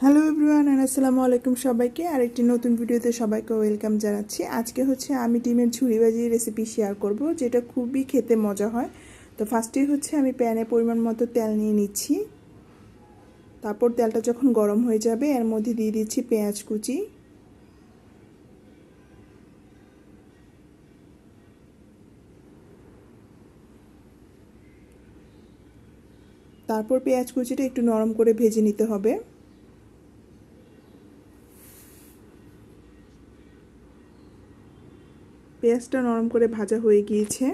Hello everyone, আসসালামু আলাইকুম সবাইকে। আরেকটি নতুন ভিডিওতে সবাইকে ওয়েলকাম জানাচ্ছি। আজকে হচ্ছে আমি ডিমের ঝুরি ভাজি রেসিপি শেয়ার করব, যেটা খুবই খেতে মজা হয়। তো ফার্স্টেই হচ্ছে আমি প্যানে পরিমাণ মতো তেল নিয়ে নিচ্ছি। তারপর তেলটা যখন গরম হয়ে যাবে এর মধ্যে দিয়ে দিচ্ছি পেঁয়াজ কুচি, তারপর পেঁয়াজ কুচিটা একটু নরম করে ভেজে নিতে হবে। পেঁয়াজটা নরম করে ভাজা হয়ে গিয়েছে।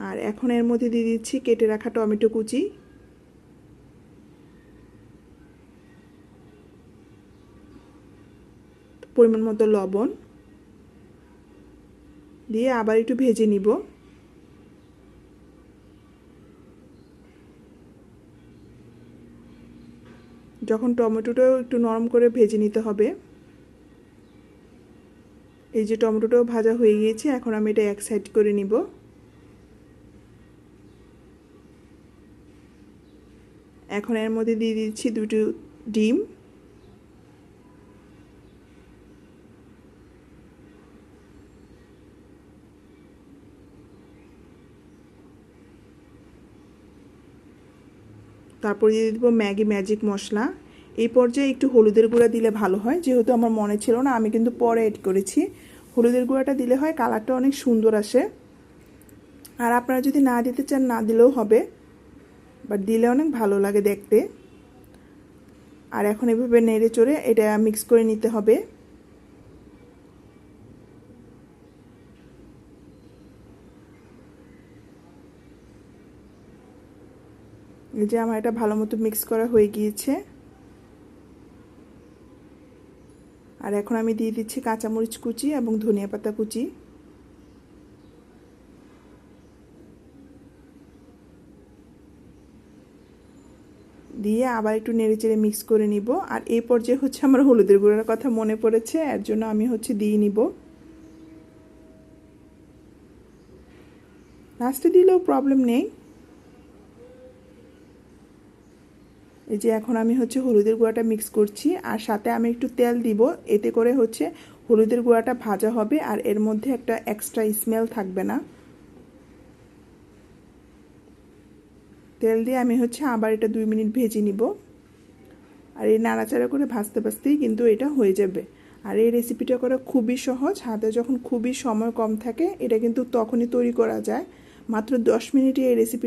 আর এখন এর মধ্যে দিয়ে দিচ্ছি কেটে রাখা টমেটো কুচি, পরিমাণ মতো লবণ দিয়ে আবার একটু ভেজে নিব। যখন টমেটোটাও একটু নরম করে ভেজে নিতে হবে। এই যে টমেটোটাও ভাজা হয়ে গিয়েছে, এখন আমি এটা এক সাইড করে নিব। এখন এর মধ্যে দিয়ে দিচ্ছি দুটো ডিম, তারপর দিয়ে দিব ম্যাগি ম্যাজিক মশলা। এই পর্যায়ে একটু হলুদের গুঁড়া দিলে ভালো হয়, যেহেতু আমার মনে ছিল না, আমি কিন্তু পরে এড করেছি। হলুদের গুঁড়াটা দিলে হয় কালারটা অনেক সুন্দর আসে। আর আপনারা যদি না দিতে চান না দিলেও হবে, বাট দিলে অনেক ভালো লাগে দেখতে। আর এখন এভাবে নেড়ে চড়ে এটা মিক্স করে নিতে হবে। এই যে আমার এটা ভালো মতো মিক্স করা হয়ে গিয়েছে। আর এখন আমি দিয়ে দিচ্ছি কাঁচামরিচ কুচি এবং ধনিয়া পাতা কুচি। দিয়ে আবার একটু নেড়েচেড়ে মিক্স করে নিব। আর এই পর্যায়ে হচ্ছে আমার হলুদের গুঁড়ার কথা মনে পড়েছে, এর জন্য আমি হচ্ছে দিয়ে নিব। লাস্টে দিলেও প্রবলেম নেই। এই যে এখন আমি হচ্ছে হলুদের গুঁড়াটা মিক্স করছি, আর সাথে আমি একটু তেল দিব, এতে করে হচ্ছে হলুদের গুঁড়াটা ভাজা হবে আর এর মধ্যে একটা এক্সট্রা স্মেল থাকবে না। তেল দিয়ে আমি হচ্ছে আবার এটা 2 মিনিট ভেজে নিব। আর এই নাড়াচাড়া করে ভাজতে ভাজতেই কিন্তু এটা হয়ে যাবে। আর এই রেসিপিটা করা খুবই সহজ, হাতে যখন খুবই সময় কম থাকে এটা কিন্তু তখনই তৈরি করা যায়। মাত্র 10 মিনিটে এই রেসিপি